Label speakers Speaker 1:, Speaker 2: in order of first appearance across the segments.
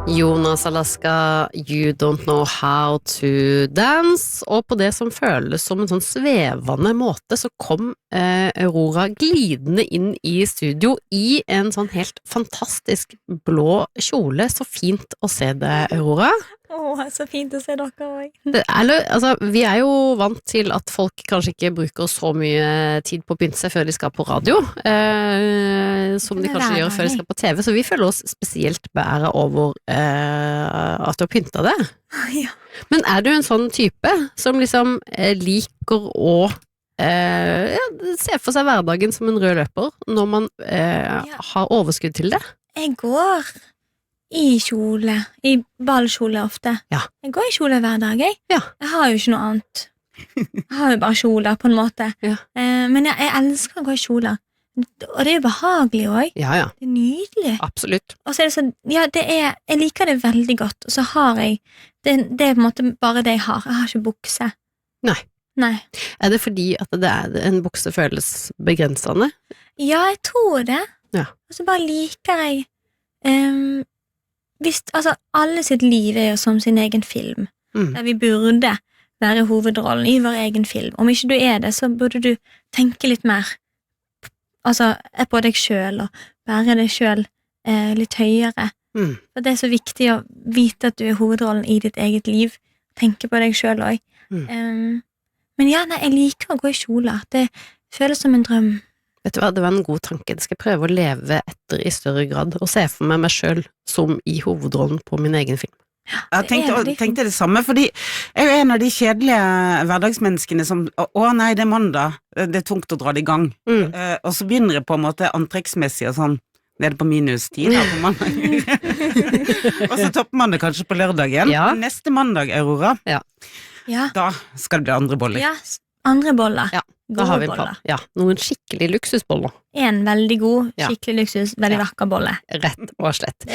Speaker 1: Jonas Alaska, You Don't Know How to Dance, og på det som føles som en sånn svevende måte, så kom Aurora glidende inn i studio i en sånn helt fantastisk blå kjole. Så fint å se deg, Aurora.
Speaker 2: Så fint å se dere også.
Speaker 1: Altså, vi jo vant til at folk kanskje ikke bruker så mye tid på å pynte seg før de skal på radio, som de kanskje gjør før de skal på TV, så vi føler oss spesielt bære over at du har pynta det.
Speaker 2: Ja.
Speaker 1: Men du en sånn type som liksom liker å se for seg hverdagen som en rød løper når man har overskudd til det?
Speaker 2: Jeg går i kjole, i ballkjole ofte.
Speaker 1: Ja.
Speaker 2: Jeg går i kjole hver dag, jeg.
Speaker 1: Ja.
Speaker 2: Jeg har jo ikke noe annet. Jeg har jo bare kjoler på en måte.
Speaker 1: Ja.
Speaker 2: Men jeg elsker å gå i kjoler. Og det jo behagelig også.
Speaker 1: Ja, ja.
Speaker 2: Det nydelig.
Speaker 1: Absolutt.
Speaker 2: Og så det sånn, ja, jeg liker det veldig godt, og så har jeg, det på en måte bare det jeg har ikke bukse. Nei.
Speaker 1: Det fordi at en bukse føles begrensende?
Speaker 2: Ja, jeg tror det.
Speaker 1: Ja.
Speaker 2: Og så bare liker jeg altså alle sitt liv jo som sin egen film, der vi burde være hovedrollen i vår egen film. Om ikke du det, så burde du tenke litt mer på deg selv, og bære deg selv litt høyere. For det så viktig å vite at du hovedrollen i ditt eget liv, tenke på deg selv også. Men ja, jeg liker å gå i kjoler. Det føles som en drøm.
Speaker 1: Vet du hva, det var en god tanke. Det skal jeg prøve å leve etter i større grad, og se for meg selv som i hovedrollen på min egen film.
Speaker 3: Jeg tenkte det samme, fordi jeg jo en av de kjedelige hverdagsmenneskene som, nei, det mandag, det tungt å dra det i gang. Og så begynner det på en måte antrekksmessig og sånn, nede på -10 på mandag. Og så topper man det kanskje på lørdagen.
Speaker 1: Ja.
Speaker 3: Neste mandag, Aurora,
Speaker 2: Ja.
Speaker 3: da skal det bli andre boller.
Speaker 2: Ja, andre boller.
Speaker 1: Ja. Da har vi en plan. Ja, noen skikkelig luksusboller.
Speaker 2: En veldig god, skikkelig luksus, veldig vakker bolle.
Speaker 1: Rett og slett.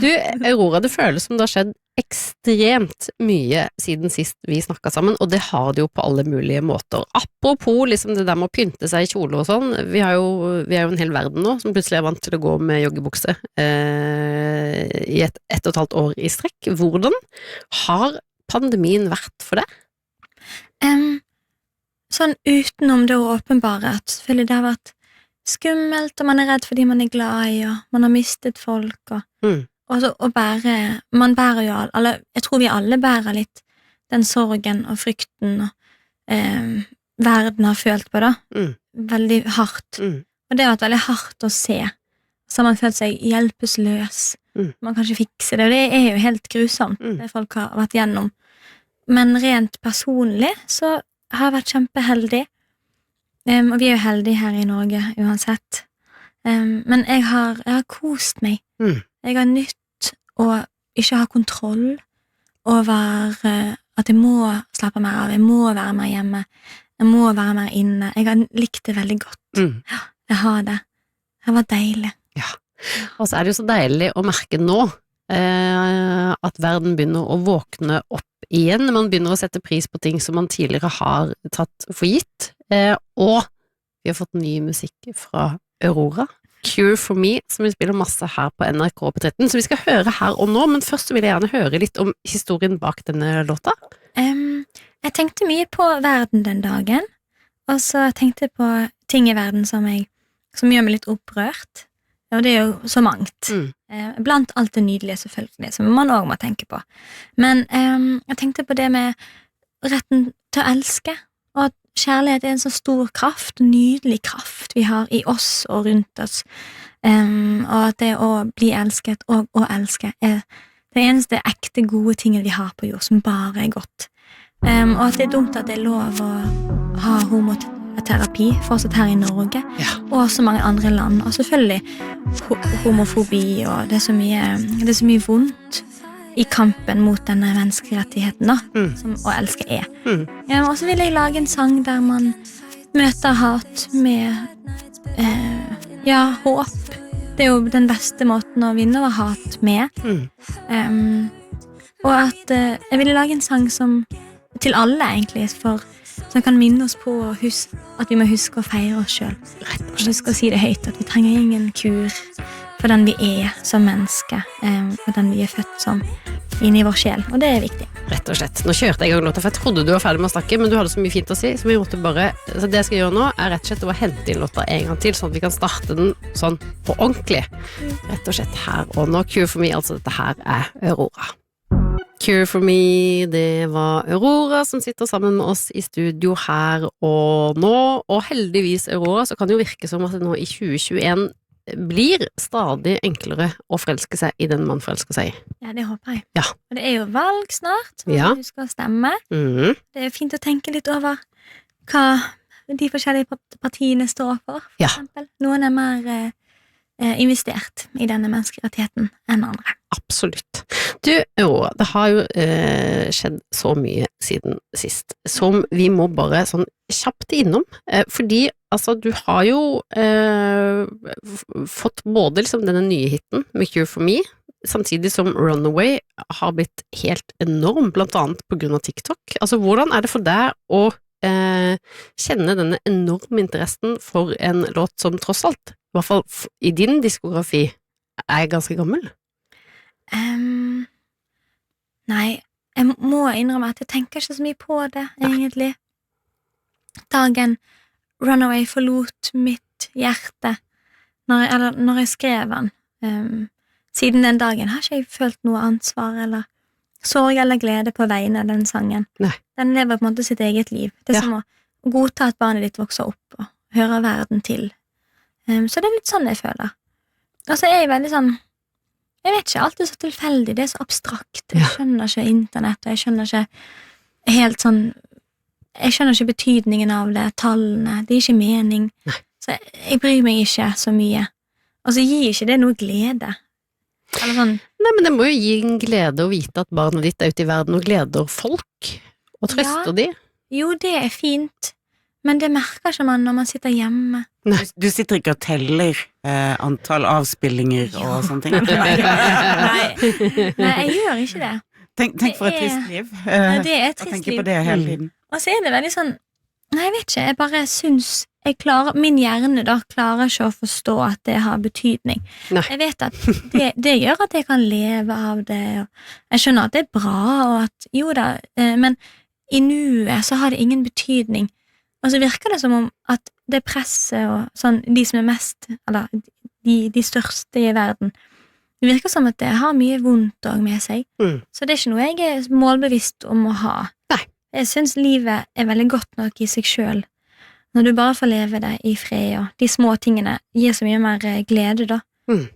Speaker 1: Du, Aurora, det føles som det har skjedd ekstremt mye siden sist vi snakket sammen, og det har det jo på alle mulige måter. Apropos liksom det der med å pynte seg i kjole og sånn, vi er jo en hel verden nå som plutselig vant til å gå med joggebukse i 1,5 år i strekk. Hvordan har pandemien vært for deg?
Speaker 2: Sånn utenom det å åpenbare at selvfølgelig det har vært skummelt, og man redd fordi man glad i, og man har mistet folk, og så å bære, man bærer jo alle, jeg tror vi alle bærer litt den sorgen og frykten og verden har følt på da, veldig hardt, og det har vært veldig hardt å se, så har man følt seg hjelpeløs, man kan ikke fikse det, og det jo helt grusomt, det folk har vært gjennom, men rent personlig så har vært kjempeheldig, og vi jo heldige her i Norge uansett, men jeg har kost meg. Jeg har nytt å ikke ha kontroll over at jeg må slappe mer av, jeg må være mer hjemme, jeg må være mer inne. Jeg har likt det veldig godt. Ja, jeg har det. Det var deilig.
Speaker 1: Ja, og så det jo så deilig å merke nå at verden begynner å våkne opp igjen, man begynner å sette pris på ting som man tidligere har tatt for gitt, og vi har fått ny musikk fra Aurora, Cure for Me, som vi spiller masse her på NRK P13, så vi skal høre her og nå, men først vil jeg gjerne høre litt om historien bak denne låta.
Speaker 2: Jeg tenkte mye på verden den dagen, og så tenkte jeg på ting i verden som gjør meg litt opprørt, og det jo så mangt. Blant alt det nydelige selvfølgelig, som man også må tenke på. Men jeg tenkte på det med retten til å elske, og at kjærlighet en så stor kraft, nydelig kraft vi har i oss og rundt oss, og at det å bli elsket og å elske det eneste ekte gode tingene vi har på jord, som bare godt. Og at det dumt at det lov å ha homoterapi fortsatt her i Norge, og så mange andre land, og selvfølgelig homofobi, og det så mye vondt i kampen mot denne menneskerettigheten da, som å elske og så vil jeg lage en sang der man møter hat med håp. Det jo den beste måten å vinne over hat med, og at jeg ville lage en sang som til alle egentlig, som kan minne oss på at vi må huske å feire oss selv. Huske å si det høyt, at vi trenger ingen kur for den vi som mennesker, og den vi født som inni vår sjel, og det viktig.
Speaker 1: Rett og slett. Nå kjørte jeg i gang låta, for jeg trodde du var ferdig med å snakke, men du hadde så mye fint å si, så vi måtte bare, så det jeg skal gjøre nå, rett og slett å hente inn låta en gang til, sånn at vi kan starte den sånn på ordentlig. Rett og slett her og nå. Cure for me, altså dette her Aurora. Cure for me, det var Aurora som sitter sammen med oss i studio her og nå, og heldigvis Aurora, så kan det jo virke som at det nå i 2021 blir stadig enklere å forelske seg i den man forelsker seg i.
Speaker 2: Ja, det håper jeg.
Speaker 1: Ja.
Speaker 2: Og det jo valg snart, så du skal stemme. Det fint å tenke litt over hva de forskjellige partiene står for eksempel. Noen mer investert i denne menneskerettigheten enn andre.
Speaker 1: Absolutt. Du, Aurora, det har jo skjedd så mye siden sist, som vi må bare sånn kjapt innom, fordi altså, du har jo fått både liksom denne nye hitten med Cure for me, samtidig som Runaway har blitt helt enorm, blant annet på grunn av TikTok. Altså, hvordan det for deg å kjenne denne enorme interessen for en låt som tross alt, i hvert fall i din diskografi, ganske gammel?
Speaker 2: Nei, jeg må innrømme at jeg tenker ikke så mye på det, egentlig. Dagen Runaway forlot mitt hjerte når jeg skrev den. Siden den dagen har ikke jeg følt noe ansvar eller sorg eller glede på vegne av den sangen.
Speaker 1: Nei.
Speaker 2: Den lever på en måte sitt eget liv. Det som å godta at barnet ditt vokser opp og hører verden til. Så det litt sånn jeg føler. Og så jeg veldig sånn, jeg vet ikke, alt så tilfeldig, det så abstrakt. Jeg skjønner ikke internett, og jeg skjønner ikke helt sånn, jeg skjønner ikke betydningen av det, tallene, det ikke mening.
Speaker 1: Nei.
Speaker 2: Så jeg bryr meg ikke så mye. Og så gir ikke det noe glede. Eller sånn.
Speaker 1: Nei, men det må jo gi en glede å vite at barnet ditt ute i verden og gleder folk, og trøster de.
Speaker 2: Jo, det fint, men det merker ikke man når man sitter hjemme.
Speaker 3: Nei. Du sitter ikke og teller antall avspillinger og sånne ting?
Speaker 2: Nei, jeg gjør ikke det.
Speaker 3: Tenk for et trist liv.
Speaker 2: Det et trist liv.
Speaker 3: Jeg tenker på det hele tiden.
Speaker 2: Og så det veldig sånn, nei, jeg vet ikke, jeg bare synes min hjerne da klarer ikke å forstå at det har betydning.
Speaker 1: Nei.
Speaker 2: Jeg vet at det gjør at jeg kan leve av det, og jeg skjønner at det bra, og at jo da, men i nuet så har det ingen betydning. Og så virker det som om at det presset og sånn, de som mest, eller de største i verden, det virker som at det har mye vondt også med seg. Så det ikke noe jeg målbevisst om å ha.
Speaker 1: Nei.
Speaker 2: Jeg synes livet veldig godt nok i seg selv. Når du bare får leve det i fred, og de små tingene gir så mye mer glede da.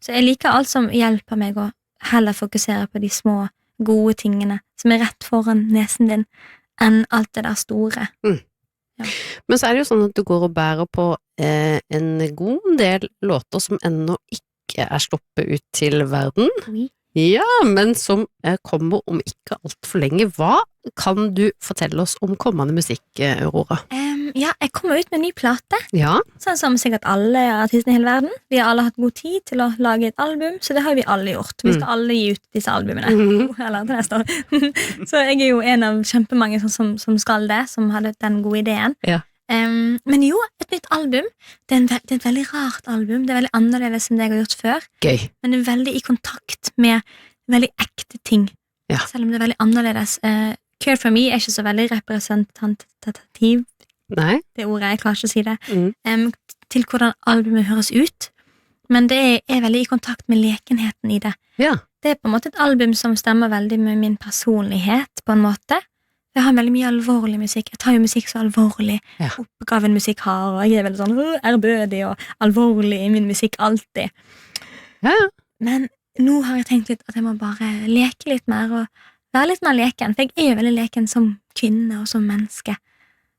Speaker 2: Så jeg liker alt som hjelper meg å heller fokusere på de små, gode tingene som rett foran nesen din, enn alt det der store. Ja.
Speaker 1: Men så det jo sånn at du går og bærer på en god del låter som ennå ikke sluppet ut til verden.
Speaker 2: Oui.
Speaker 1: Ja, men som kommer om ikke alt for lenge. Hva kan du fortelle oss om kommende musikk, Aurora?
Speaker 2: Ja, jeg kommer ut med en ny plate.
Speaker 1: Ja.
Speaker 2: Sånn som sikkert alle artistene i hele verden. Vi har alle hatt god tid til å lage et album, så det har vi alle gjort. Vi skal alle gi ut disse albumene. Eller til neste år. Så jeg jo en av kjempemange som skal det, som hadde den gode ideen.
Speaker 1: Ja.
Speaker 2: Men jo, et nytt album. Det et veldig rart album. Det veldig annerledes enn det jeg har gjort før.
Speaker 1: Gøy.
Speaker 2: Men det veldig i kontakt med veldig ekte ting.
Speaker 1: Ja.
Speaker 2: Selv om det veldig annerledes. Cure for me ikke så veldig representativ.
Speaker 1: Nei.
Speaker 2: Det ordet, jeg klarer ikke å si det. Til hvordan albumet høres ut. Men det veldig i kontakt med lekenheten i det.
Speaker 1: Ja.
Speaker 2: Det på en måte et album som stemmer veldig med min personlighet, på en måte. Jeg har veldig mye alvorlig musikk. Jeg tar jo musikk så alvorlig.
Speaker 1: Ja.
Speaker 2: Oppgaven musikk har, og jeg veldig sånn ærbødig og alvorlig i min musikk alltid.
Speaker 1: Ja.
Speaker 2: Men nå har jeg tenkt litt at jeg må bare leke litt mer, og være litt mer leken, for jeg jo veldig leken som kvinne og som menneske.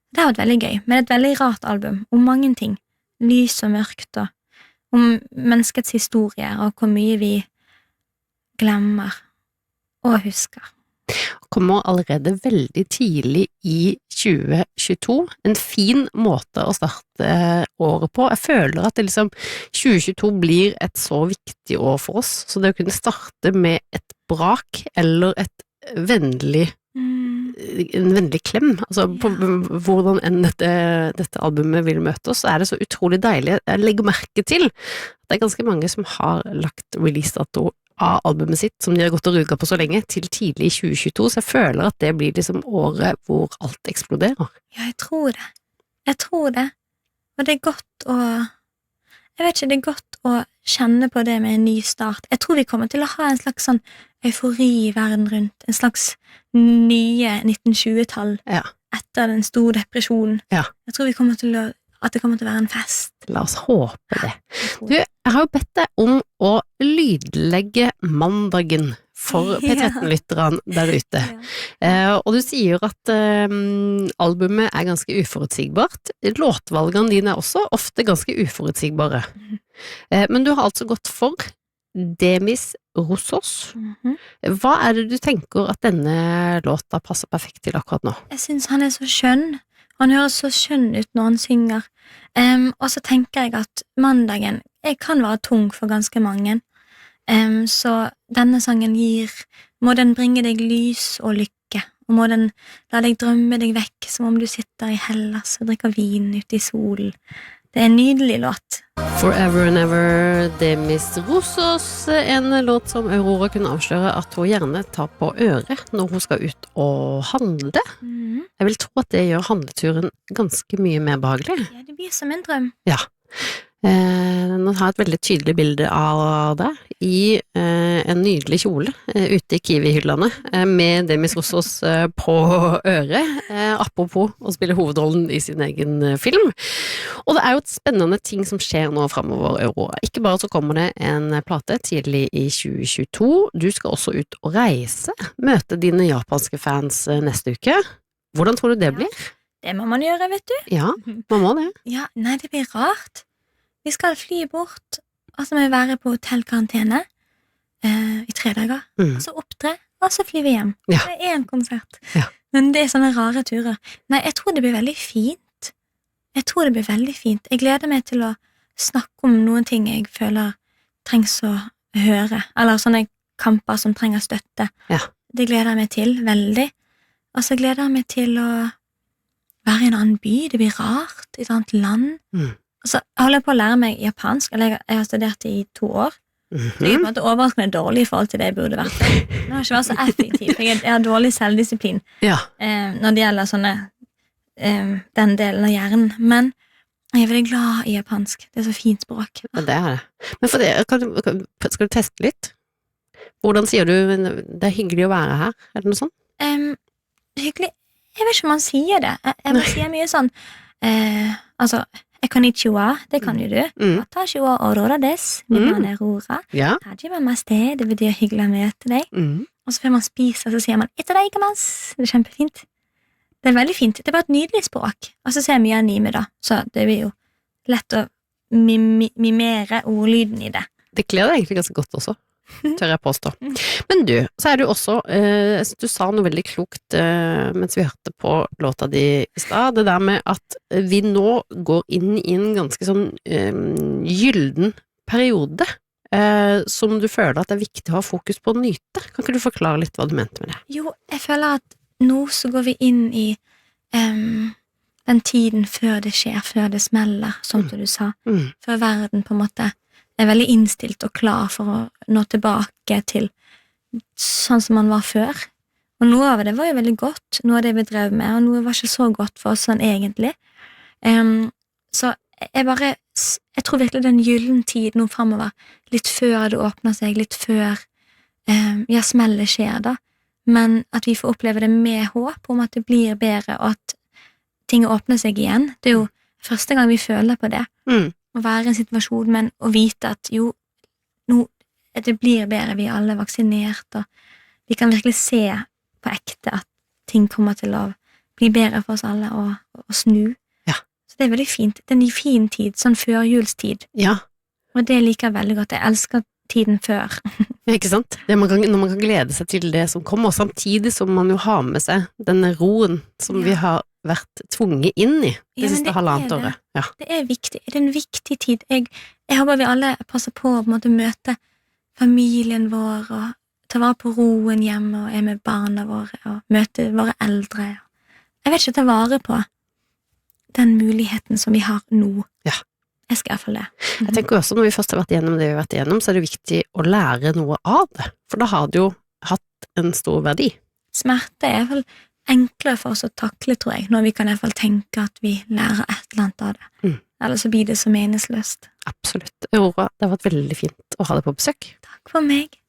Speaker 2: Det har vært veldig gøy, men et veldig rart album, om mange ting. Lys og mørkt, og om menneskets historie, og hvor mye vi glemmer og husker.
Speaker 1: Kommer allerede veldig tidlig i 2022. En fin måte å starte året på. Jeg føler at 2022 blir et så viktig år for oss, så det å kunne starte med et brak eller et vennlig en vennlig klem, altså på hvordan enn dette albumet vil møte oss, så det så utrolig deilig. Jeg legger merke til at det ganske mange som har lagt release-dato av albumet sitt, som de har gått og ruget på så lenge, til tidlig i 2022, så jeg føler at det blir liksom året hvor alt eksploderer.
Speaker 2: Ja, jeg tror det. Og det godt å jeg vet ikke, det godt å kjenne på det med en ny start. Jeg tror vi kommer til å ha en slags sånn eufori i verden rundt, en slags nye 1920-tall etter den store depresjonen. Jeg tror at det kommer til å være en fest.
Speaker 1: La oss håpe det. Du, jeg har jo bedt deg om å lydlegge mandagen for P13-lytterne der ute. Og du sier at albumet ganske uforutsigbart. Låtvalgene dine også ofte ganske uforutsigbare. Men du har altså gått for Demis Roussos. Hva det du tenker at denne låta passer perfekt til akkurat nå?
Speaker 2: Jeg synes han så skjønn. Han høres så skjønn ut når han synger. Og så tenker jeg at mandagen kan være tung for ganske mange. Så denne sangen må den bringe deg lys og lykke, og må den la deg drømme deg vekk som om du sitter i Hellas og drikker vin ute i solen. Det en nydelig låt.
Speaker 1: Forever and Ever, Demis Roussos, en låt som Aurora kunne avsløre at hun gjerne tar på øret når hun skal ut og handle. Jeg vil tro at det gjør handleturen ganske mye mer behagelig.
Speaker 2: Ja, det blir som en drøm.
Speaker 1: Ja. Nå har jeg et veldig tydelig bilde av deg i en nydelig kjole ute i Kiwi-hyllene med Demis Roussos på øret, apropos å spille hovedrollen i sin egen film. Og det jo et spennende ting som skjer nå fremover, Aurora. Ikke bare så kommer det en plate tidlig i 2022, du skal også ut og reise, møte dine japanske fans neste uke. Hvordan tror du det blir?
Speaker 2: Det må man gjøre, vet du.
Speaker 1: Ja, man må det.
Speaker 2: Ja, nei, det blir rart. Vi skal fly bort, og så må vi være på hotellkarantene i 3 dager, og så opptre, og så flyr vi hjem.
Speaker 1: Ja.
Speaker 2: Det en konsert.
Speaker 1: Ja.
Speaker 2: Men det sånne rare turer. Nei, jeg tror det blir veldig fint. Jeg gleder meg til å snakke om noen ting jeg føler trengs å høre, eller sånne kamper som trenger støtte.
Speaker 1: Ja.
Speaker 2: Det gleder jeg meg til, veldig. Og så gleder jeg meg til å være i en annen by, det blir rart, i et annet land. Så jeg holder på å lære meg japansk, eller jeg har studert det i 2 år. Jeg på en måte overraskende dårlig i forhold til det jeg burde vært. Det har ikke vært så effektivt. Jeg har dårlig selvdisiplin når det gjelder sånne den delen av hjernen. Men jeg veldig glad i japansk. Det så fint språk.
Speaker 1: Ja, det det. Men for det, skal du teste litt? Hvordan sier du det hyggelig å være her? Det noe sånt?
Speaker 2: Hyggelig? Jeg vet ikke om man sier det. Jeg sier mye sånn altså konnichiwa, det kan jo du. Watashiwa Aurora des, mitt navn Aurora. Hajime maste, det betyr hyggelig å møte deg. Og så før man spiser, så sier man itadakimasu. Det kjempefint. Det veldig fint. Det bare et nydelig språk. Og så ser jeg mye anime da, så det blir jo lett å mimere ordlyden i det. Det
Speaker 1: kler deg egentlig ganske godt også, tør jeg påstå. Men du, så det jo også, du sa noe veldig klokt mens vi hørte på låta di i stad, det der med at vi nå går inn i en ganske sånn gylden periode, som du føler at det viktig å ha fokus på å nyte. Kan ikke du forklare litt hva du mente med det?
Speaker 2: Jo, jeg føler at nå så går vi inn i den tiden før det skjer, før det smeller, som du sa, før verden på en måte veldig innstilt og klar for å nå tilbake til sånn som man var før. Og noe av det var jo veldig godt, noe av det vi drev med, og noe var ikke så godt for oss sånn egentlig. Så jeg tror virkelig det en gyllen tid nå fremover, litt før det åpner seg, litt før smellet skjer da, men at vi får oppleve det med håp om at det blir bedre, og at ting åpner seg igjen. Det jo første gang vi føler på det. Å være i en situasjon, men å vite at jo, nå det blir bedre, vi alle vaksinert, og vi kan virkelig se på ekte at ting kommer til å bli bedre for oss alle, og snu.
Speaker 1: Ja.
Speaker 2: Så det veldig fint. Det en fin tid, sånn førjulstid.
Speaker 1: Ja.
Speaker 2: Og det liker jeg veldig godt. Jeg elsker tiden før.
Speaker 1: Ja, ikke sant? Når man kan glede seg til det som kommer, samtidig som man jo har med seg denne roen som vi har vært tvunget inn i det siste halvannet året. Ja.
Speaker 2: Det viktig. Det en viktig tid. Jeg håper vi alle passer på å på en måte møte familien vår og ta vare på roen hjemme, og med barna våre, og møte våre eldre. Jeg vet ikke, ta vare på den muligheten som vi har nå.
Speaker 1: Ja.
Speaker 2: Jeg skal I hvert fall det.
Speaker 1: Jeg tenker også, når vi først har vært gjennom det vi har vært gjennom, så det viktig å lære noe av det, for da har det jo hatt en stor verdi.
Speaker 2: Smerte I hvert fall enklere for oss å takle, tror jeg, når vi kan I hvert fall tenke at vi lærer et eller annet av det. Eller så blir det så meningsløst.
Speaker 1: Absolutt. Aurora, det har vært veldig fint å ha deg på besøk.
Speaker 2: Takk for meg.